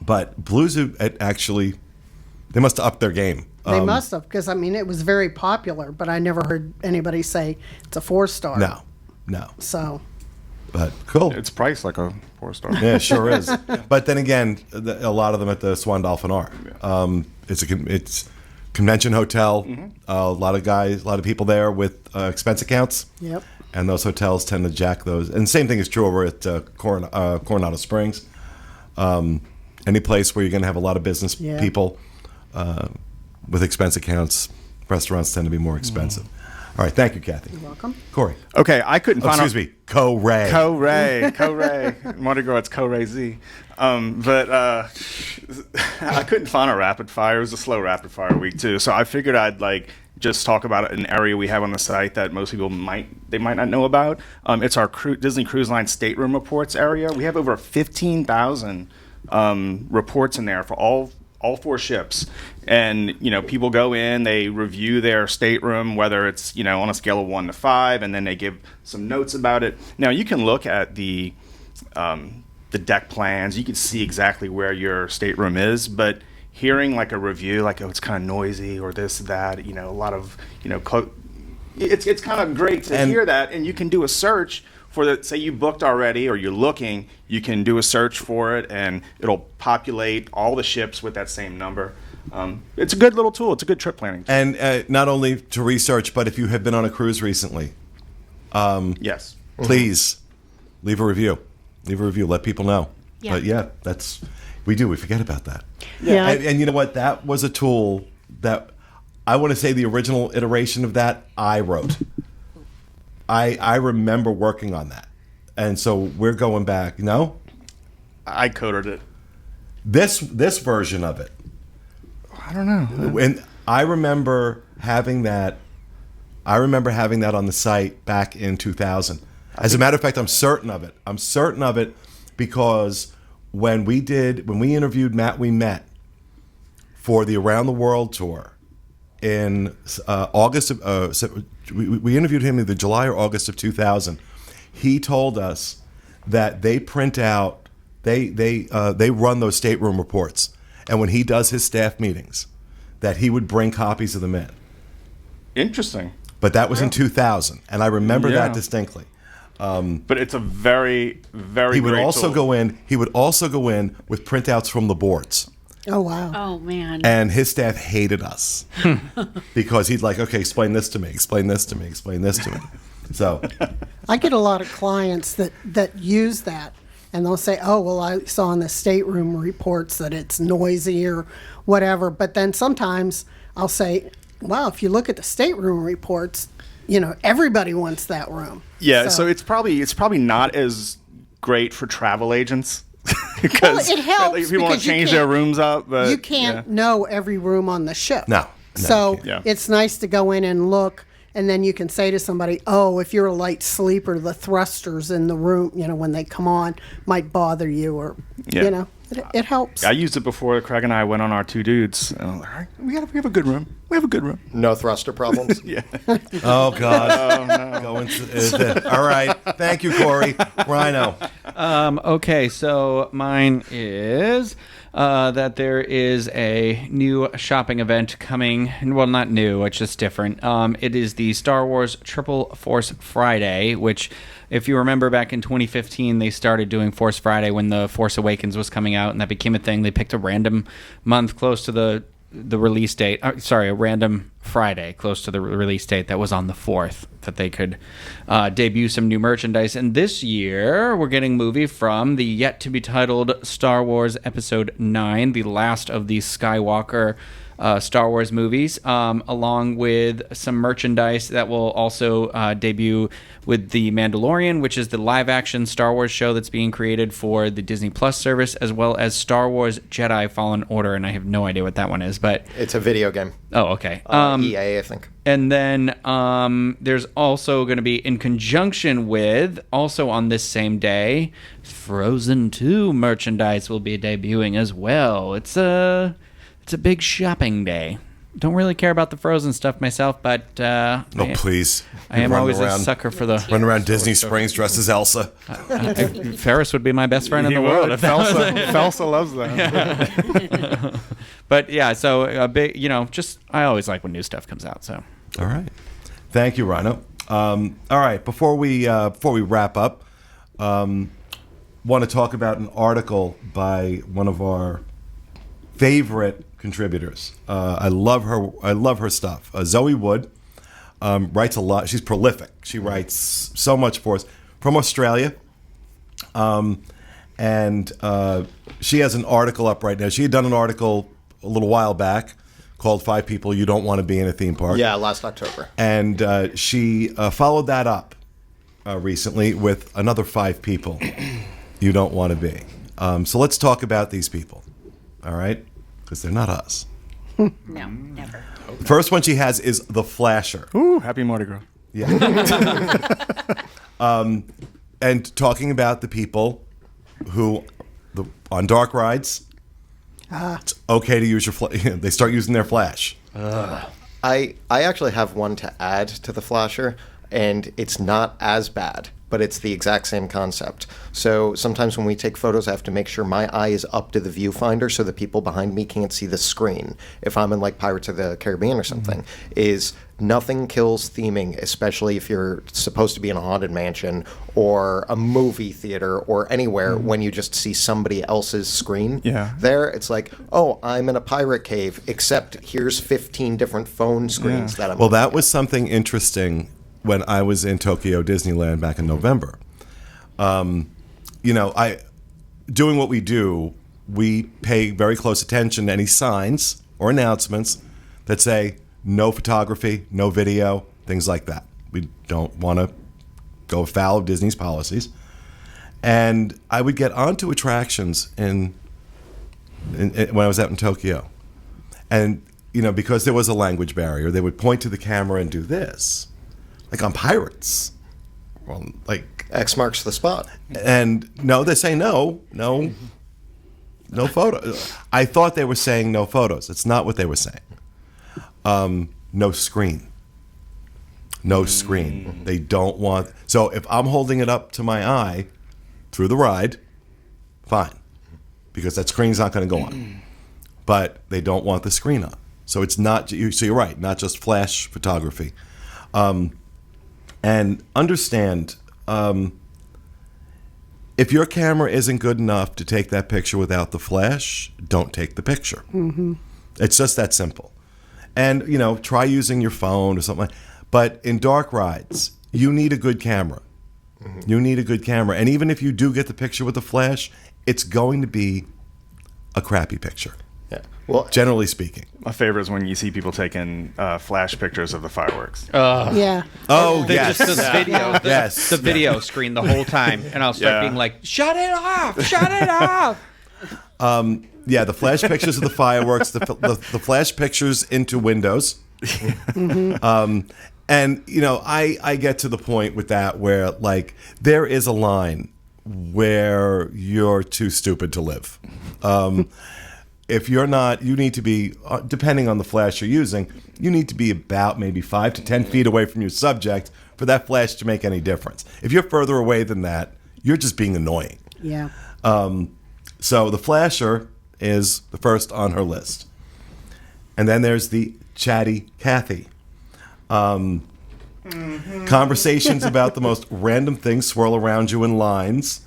But Blue Zoo, they must have upped their game. They must have, because, it was very popular, but I never heard anybody say it's a 4-star. No. So, But cool. It's priced like a 4-star. Yeah, it sure is. But then again, a lot of them at the Swan Dolphin are. It's convention hotel. Mm-hmm. A lot of people there with expense accounts. yep. And those hotels tend to jack those. And the same thing is true over at Coronado Springs. Any place where you're going to have a lot of business people with expense accounts, restaurants tend to be more expensive. All right, thank you, Kathy. You're welcome. Corey. Okay, I couldn't find Excuse me, Co-Ray. Co-Ray. Mardi Gras, it's Co-Ray Z. But I couldn't find a rapid fire. It was a slow rapid fire week too. So I figured I'd just talk about an area we have on the site that most people might not know about. It's our Disney Cruise Line stateroom reports area. We have over 15,000 reports in there for all 4 ships. And, people go in, they review their stateroom, whether it's, on a scale of 1 to 5, and then they give some notes about it. Now, you can look at the deck plans. You can see exactly where your stateroom is, but hearing a review, it's kind of noisy or this, that, a lot of, it's kind of great to hear that, and you can do a search for say you booked already or you're looking, you can do a search for it and it'll populate all the ships with that same number. It's a good little tool. It's a good trip planning tool. And not only to research, but if you have been on a cruise recently, yes, please leave a review. Leave a review. Let people know. Yeah. We forget about that. Yeah. And you know what? That was a tool that I want to say the original iteration of that I wrote. I remember working on that. And so we're going back. No? I coded it. This version of it. I don't know. And I remember having that on the site back in 2000. As a matter of fact, I'm certain of it. I'm certain of it because when we interviewed Matt We Met for the Around the World tour in August of we interviewed him either July or August of 2000. He told us that they print out they run those stateroom reports, and when he does his staff meetings, that he would bring copies of them in. Interesting. But that was in 2000, and I remember that distinctly. But it's a very, very. He would great also tool. go in. He would also go in with printouts from the boards. Oh, wow. Oh, man. And his staff hated us because he'd okay, explain this to me, explain this to me, explain this to me. So I get a lot of clients that use that, and they'll say, oh, well, I saw in the stateroom reports that it's noisy or whatever. But then sometimes I'll say, wow, if you look at the stateroom reports, everybody wants that room. Yeah, so it's probably not as great for travel agents. Because it helps if people want because to change their rooms up, but you can't know every room on the ship. No, So you can't. it's nice to go in and look, and then you can say to somebody, oh, if you're a light sleeper, the thrusters in the room, when they come on, might bother you, or it helps. I used it before Craig and I went on our 2 dudes. And I'm like, all right, we have a good room. We have a good room. No thruster problems. Yeah. Oh God. Oh, no. All right. Thank you, Corey. Rhino. Okay, so mine is that there is a new shopping event coming. Well, not new, it's just different. It is the Star Wars Triple Force Friday, which, if you remember back in 2015, they started doing Force Friday when The Force Awakens was coming out, and that became a thing. They picked a random month close to the release date. A random Friday close to the release date that was on the 4th that they could debut some new merchandise. And this year, we're getting a movie from the yet-to-be-titled Star Wars Episode 9, the last of the Skywalker Star Wars movies, along with some merchandise that will also debut with The Mandalorian, which is the live-action Star Wars show that's being created for the Disney Plus service, as well as Star Wars Jedi Fallen Order, and I have no idea what that one is, but... It's a video game. Oh, okay. EA, I think. And then there's also going to be, in conjunction with, also on this same day, Frozen 2 merchandise will be debuting as well. It's a big shopping day. Don't really care about the Frozen stuff myself, but Please. I am always a sucker for the... Run around Disney Springs dressed as Elsa. Ferris would be my best friend in the world. If Felsa loves that. But yeah, so a big, just I always like when new stuff comes out. So All right. Thank you, Rhino. All right. Before we wrap up, want to talk about an article by one of our favorite contributors. I love her stuff. Zoe Wood writes a lot. She's prolific. She writes so much for us from Australia. And she has an article up right now. She had done an article a little while back called Five People You Don't Want to Be in a Theme Park. Yeah, last October. And she followed that up recently with another 5 people you don't want to be. So let's talk about these people, all right? Because they're not us. No, never. The first one she has is the Flasher. Ooh, happy Mardi Gras. Yeah. And talking about the people who, on dark rides, it's okay to use your they start using their flash. I actually have one to add to the Flasher, and it's not as bad, but it's the exact same concept. So sometimes when we take photos, I have to make sure my eye is up to the viewfinder so the people behind me can't see the screen. If I'm in like Pirates of the Caribbean or something, is nothing kills theming, especially if you're supposed to be in a haunted mansion or a movie theater or anywhere when you just see somebody else's screen. Yeah. There, it's like, oh, I'm in a pirate cave, except here's 15 different phone screens that I'm Well, looking that at. was something interesting when I was in Tokyo Disneyland back in November. Doing what we do, we pay very close attention to any signs or announcements that say no photography, no video, things like that. We don't want to go afoul of Disney's policies. And I would get onto attractions when I was out in Tokyo. And, because there was a language barrier, they would point to the camera and do this. Like on Pirates. Well, like X marks the spot. And no, they say no photo. I thought they were saying no photos. It's not what they were saying. No screen. No screen. They don't want. So if I'm holding it up to my eye through the ride, fine, because that screen's not going to go on. But they don't want the screen on. So it's not. So you're right. Not just flash photography. And understand, if your camera isn't good enough to take that picture without the flash, don't take the picture. Mm-hmm. It's just that simple. And, try using your phone or something. But in dark rides, you need a good camera. Mm-hmm. You need a good camera. And even if you do get the picture with the flash, it's going to be a crappy picture. Yeah. Well, generally speaking. My favorite is when you see people taking flash pictures of the fireworks. Yeah. Oh, yes. Just the video, Yes. the video screen the whole time, and I'll start being like, "Shut it off! Shut it off!" Yeah, the flash pictures of the fireworks, the flash pictures into windows. Mm-hmm. And, I get to the point with that where, like, there is a line where you're too stupid to live. If you're not, you need to be, depending on the flash you're using, you need to be about maybe 5 to 10 feet away from your subject for that flash to make any difference. If you're further away than that, you're just being annoying. Yeah. So the flasher is the first on her list. And then there's the chatty Cathy. Conversations about the most random things swirl around you in lines.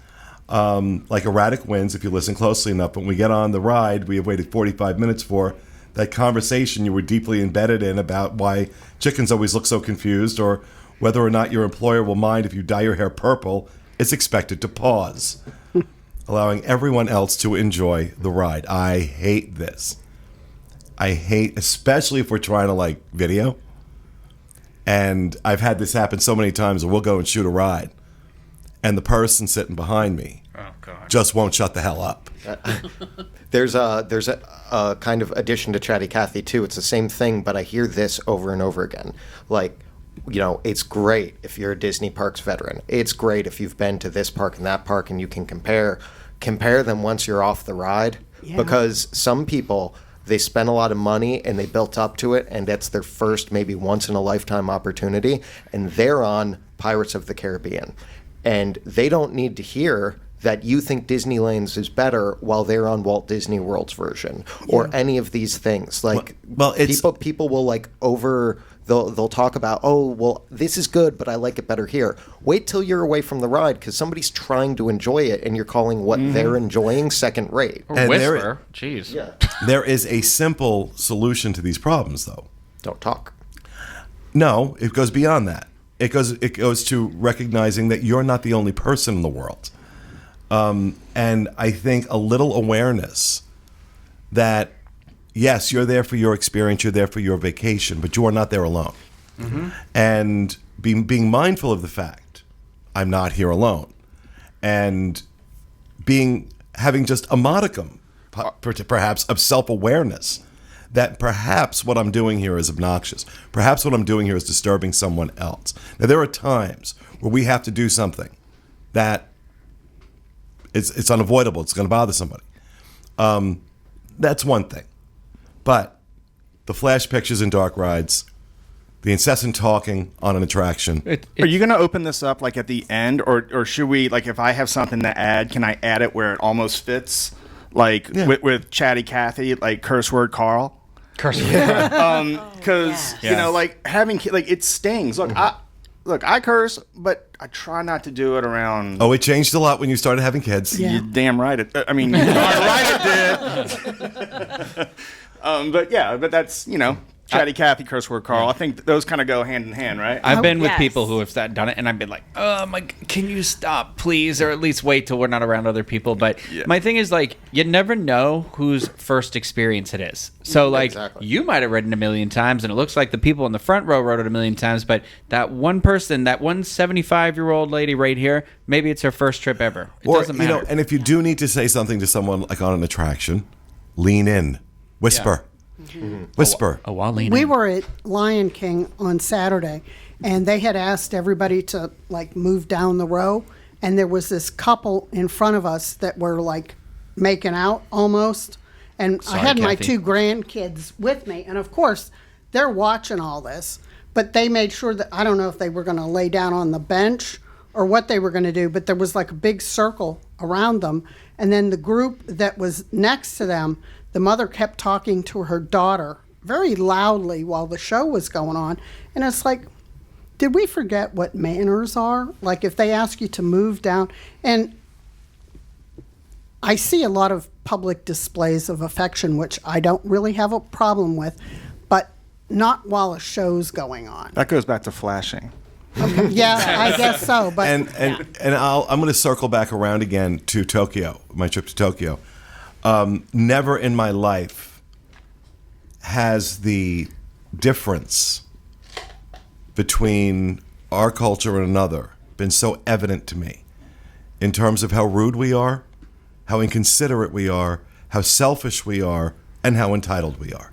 Like erratic winds, if you listen closely enough. When we get on the ride, we have waited 45 minutes for that conversation you were deeply embedded in about why chickens always look so confused, or whether or not your employer will mind if you dye your hair purple, is expected to pause, allowing everyone else to enjoy the ride. I hate this. I hate, especially if we're trying to video. And I've had this happen so many times where we'll go and shoot a ride, and the person sitting behind me just won't shut the hell up. There's a kind of addition to Chatty Cathy too. It's the same thing, but I hear this over and over again. It's great if you're a Disney Parks veteran. It's great if you've been to this park and that park, and you can compare them once you're off the ride. Yeah. Because some people, they spend a lot of money and they built up to it, and that's their first maybe once in a lifetime opportunity, and they're on Pirates of the Caribbean. And they don't need to hear that you think Disneyland's is better while they're on Walt Disney World's version, or any of these things. People will they'll talk about, oh, well, this is good, but I like it better here. Wait till you're away from the ride, because somebody's trying to enjoy it, and you're calling what they're enjoying second rate. Or whisper. Jeez. Yeah. There is a simple solution to these problems, though. Don't talk. No, it goes beyond that. It goes to recognizing that you're not the only person in the world. And I think a little awareness that yes, you're there for your experience, you're there for your vacation, but you are not there alone. And being mindful of the fact I'm not here alone, and having just a modicum, perhaps, of self-awareness that perhaps what I'm doing here is obnoxious. Perhaps what I'm doing here is disturbing someone else. Now, there are times where we have to do something that it's unavoidable. It's going to bother somebody. That's one thing. But the flash pictures and dark rides, the incessant talking on an attraction. Are you going to open this up like at the end, or should we, like, if I have something to add, can I add it where it almost fits, like with Chatty Cathy, like curse word Carl? Curse word. Because you know, like having like it stings. Look, I curse, but I try not to do it around. Oh, it changed a lot when you started having kids. You're damn right. I mean, you're darn right it did. But that's, you know, Chatty Cathy, curse word Carl. I think those kind of go hand in hand, right? I've been with people who have done it, and I've been like, "Oh my, can you stop, please, or at least wait till we're not around other people." But my thing is, like, you never know whose first experience it is. So, like, you might have ridden a million times, and it looks like the people in the front row rode it a million times. But that one person, that one 75-year-old lady right here, maybe it's her first trip ever. It doesn't matter. You know, and if you do need to say something to someone, like on an attraction, lean in, whisper. Whisper. We were at Lion King on Saturday, and they had asked everybody to like move down the row, and there was this couple in front of us that were like making out almost, and I had my two grandkids with me, and of course they're watching all this, but they made sure that, I don't know if they were going to lay down on the bench or what they were going to do, but there was like a big circle around them, and then the group that was next to them, the mother kept talking to her daughter very loudly while the show was going on. And it's like, did we forget what manners are? Like, if they ask you to move down. And I see a lot of public displays of affection, which I don't really have a problem with, but not while a show's going on. That goes back to flashing. Okay. Yeah, I guess so. But I'm going to circle back around again to Tokyo, my trip to Tokyo. Never in my life has the difference between our culture and another been so evident to me in terms of how rude we are, how inconsiderate we are, how selfish we are, and how entitled we are.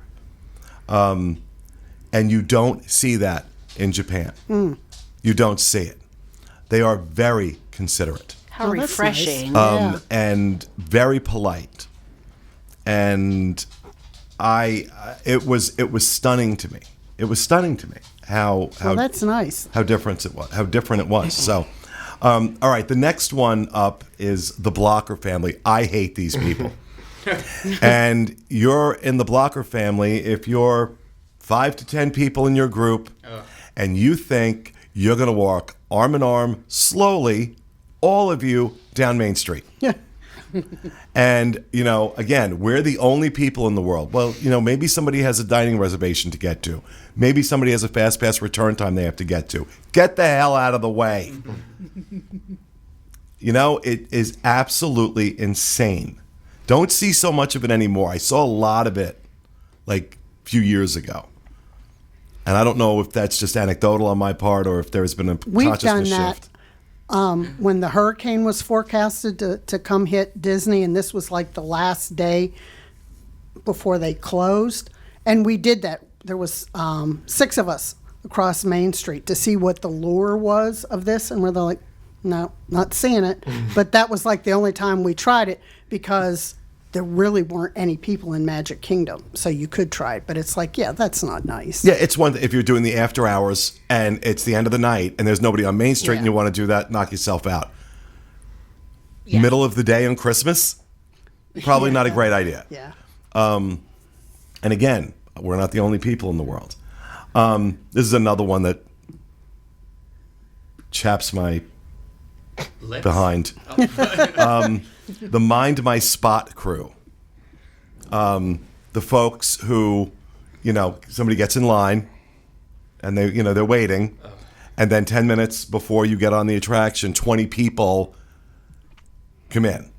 And you don't see that in Japan. You don't see it. They are very considerate. How refreshing. Nice. And very polite. And it was stunning to me. It was stunning to me how that's nice. How different it was. So, all right, the next one up is the Blocker family. I hate these people. And you're in the Blocker family if you're 5 to 10 people in your group, and you think you're going to walk arm in arm slowly, all of you down Main Street. Yeah. And, you know, again, we're the only people in the world. Well, you know, maybe somebody has a dining reservation to get to. Maybe somebody has a fast pass return time they have to get to. Get the hell out of the way. You know, it is absolutely insane. Don't see so much of it anymore. I saw a lot of it like a few years ago. And I don't know if that's just anecdotal on my part or if there's been a consciousness shift. When the hurricane was forecasted to come hit Disney, and this was like the last day before they closed, and we did that. There was 6 of us across Main Street to see what the lure was of this, and we're like, no, not seeing it. But that was like the only time we tried it because there really weren't any people in Magic Kingdom, so you could try it. But it's like, yeah, that's not nice. Yeah, it's one if you're doing the after hours and it's the end of the night and there's nobody on Main Street and you want to do that, knock yourself out. Yeah. Middle of the day on Christmas, probably not a great idea. Yeah. And again, we're not the only people in the world. This is another one that chaps my behind. The Mind My Spot crew. The folks who, you know, somebody gets in line and they're waiting, and then 10 minutes before you get on the attraction, 20 people come in.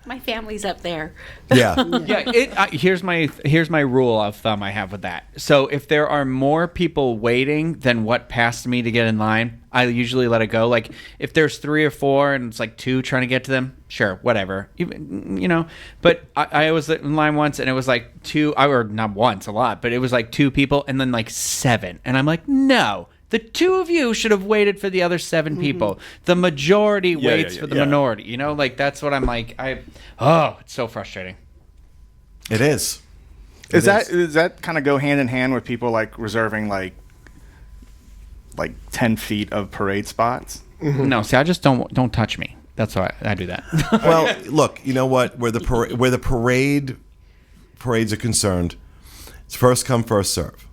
My family's up there. Yeah. Yeah, here's my rule of thumb I have with that. So if there are more people waiting than what passed me to get in line, I usually let it go. Like if there's 3 or 4 and it's like 2 trying to get to them, sure, whatever. Even, but I was in line once and it was like 2, or not once, a lot, but it was like 2 people and then like 7. And I'm like, no. The 2 of you should have waited for the other 7 people. The majority waits for the minority. Like that's what I'm like. It's so frustrating. It is. Does that kind of go hand in hand with people like reserving like 10 feet of parade spots? Mm-hmm. No, see, I just don't touch me. That's why I do that. Well, look, you know what? Where the parades are concerned, it's first come, first serve.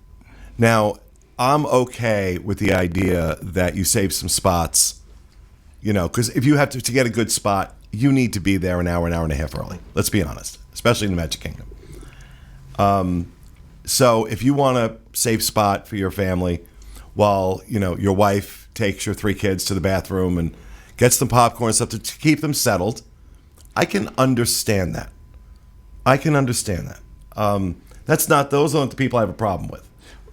Now, I'm okay with the idea that you save some spots, because if you have to get a good spot, you need to be there an hour and a half early. Let's be honest, especially in the Magic Kingdom. So if you want a safe spot for your family while, your wife takes your 3 kids to the bathroom and gets them popcorn and stuff to keep them settled, I can understand that. Those aren't the people I have a problem with.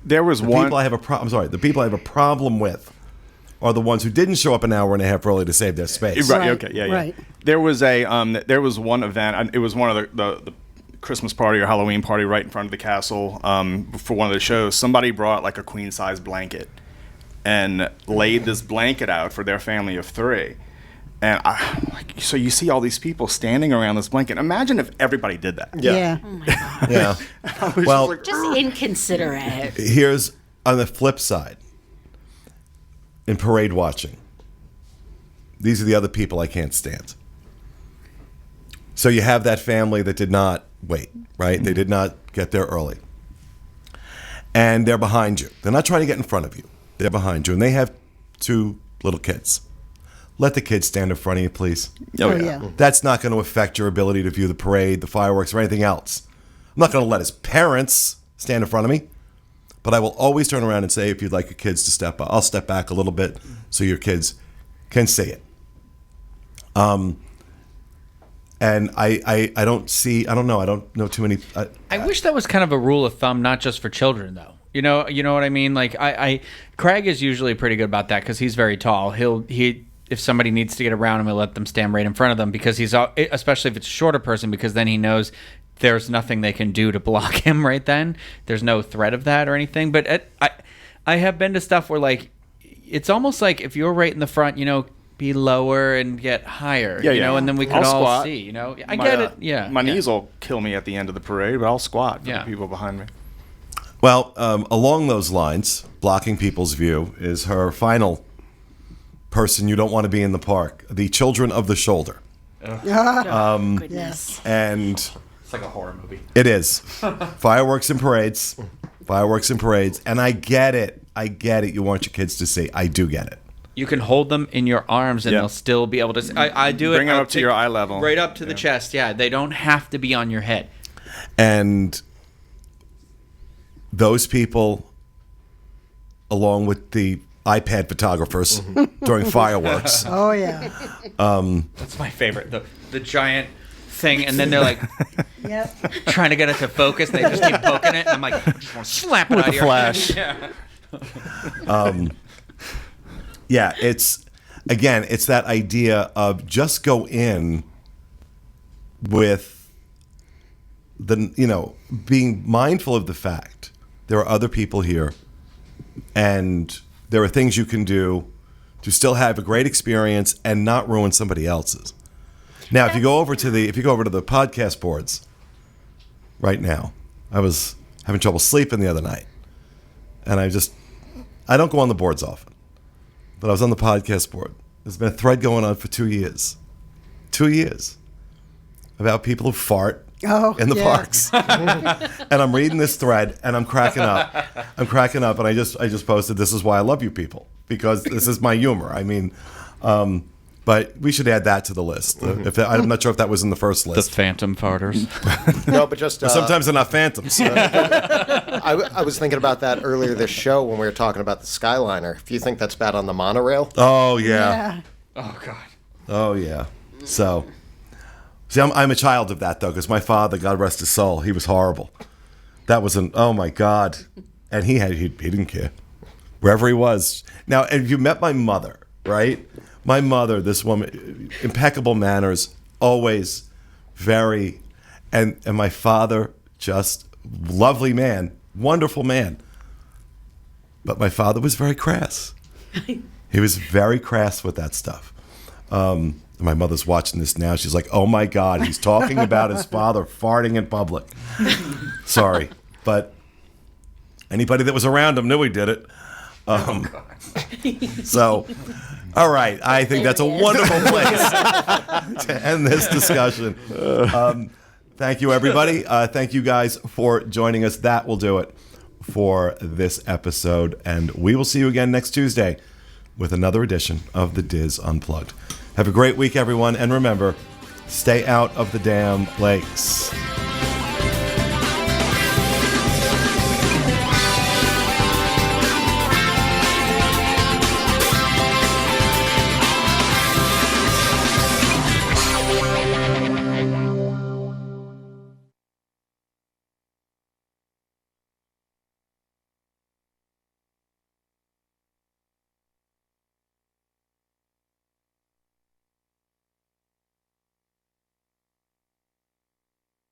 There was the one. People I have a problem. Sorry, the people I have a problem with are the ones who didn't show up an hour and a half early to save their space. Right. Okay. Yeah. Right. There was one event. It was one of the Christmas party or Halloween party right in front of the castle. For one of the shows, somebody brought like a queen size blanket and laid this blanket out for their family of 3. And so you see all these people standing around this blanket. Imagine if everybody did that. Yeah. Oh my God. Yeah. Well, Just inconsiderate. here's on the flip side. In parade watching, these are the other people I can't stand. So you have that family that did not wait, right? They did not get there early. And they're behind you. They're not trying to get in front of you. They're behind you. And they have 2 little kids. Let the kids stand in front of you, please. Oh, yeah. That's not going to affect your ability to view the parade, the fireworks, or anything else. I'm not going to let his parents stand in front of me, but I will always turn around and say, if you'd like your kids to step up, I'll step back a little bit so your kids can see it. And I don't know too many. I wish that was kind of a rule of thumb, not just for children, though. You know what I mean? Like Craig is usually pretty good about that because he's very tall. If somebody needs to get around him, he'll let them stand right in front of them because especially if it's a shorter person, because then he knows there's nothing they can do to block him right then. There's no threat of that or anything. But I have been to stuff where like it's almost like if you're right in the front, be lower and get higher, and then we could all squat. see, I get it. Yeah. My knees will kill me at the end of the parade, but I'll squat for the people behind me. Well, along those lines, blocking people's view is her final person you don't want to be in the park, the Children of the Shoulder. Goodness. And It's like a horror movie. it is. Fireworks and parades. And I get it. You want your kids to see. I do get it. You can hold them in your arms and they'll still be able to see. I do it. Bring them up to your eye level. Right up to the chest, yeah. They don't have to be on your head. And those people, along with the iPad photographers during fireworks. Oh, yeah. That's my favorite. The giant thing, and then they're like Yep. trying to get it to focus. They just keep poking it. And I'm like, I just want to slap it out of your flash. hand. Yeah. Yeah, it's that idea of just go in with being mindful of the fact there are other people here and there are things you can do to still have a great experience and not ruin somebody else's. Now, if you go over to the podcast boards right now, I was having trouble sleeping the other night, and I don't go on the boards often, but I was on the podcast board. There's been a thread going on for 2 years. 2 years about people who fart in the parks. And I'm reading this thread and I'm cracking up. And I just posted, "This is why I love you people, because this is my humor." I mean, but we should add that to the list. I'm not sure if that was in the first The list. phantom farters. No, but just Sometimes they're not phantoms. I was thinking about that earlier this show when we were talking about the Skyliner. If you think that's bad on the monorail, Oh, yeah. Oh, God. Oh, yeah. So, See, I'm a child of that, though, because my father, God rest his soul, he was horrible. That was oh, my God. And he didn't care. Wherever he was. Now, if you met my mother, right? My mother, this woman, impeccable manners, always very, and my father, just lovely man, wonderful man. But my father was very crass. He was very crass with that stuff. My mother's watching this now. She's like, oh, my God, he's talking about his father farting in public. Sorry. But anybody that was around him knew he did it. So, all right. I think that's a wonderful place to end this discussion. Thank you, everybody. Thank you guys for joining us. That will do it for this episode. And we will see you again next Tuesday with another edition of the Diz Unplugged. Have a great week, everyone. And remember, stay out of the damn lakes.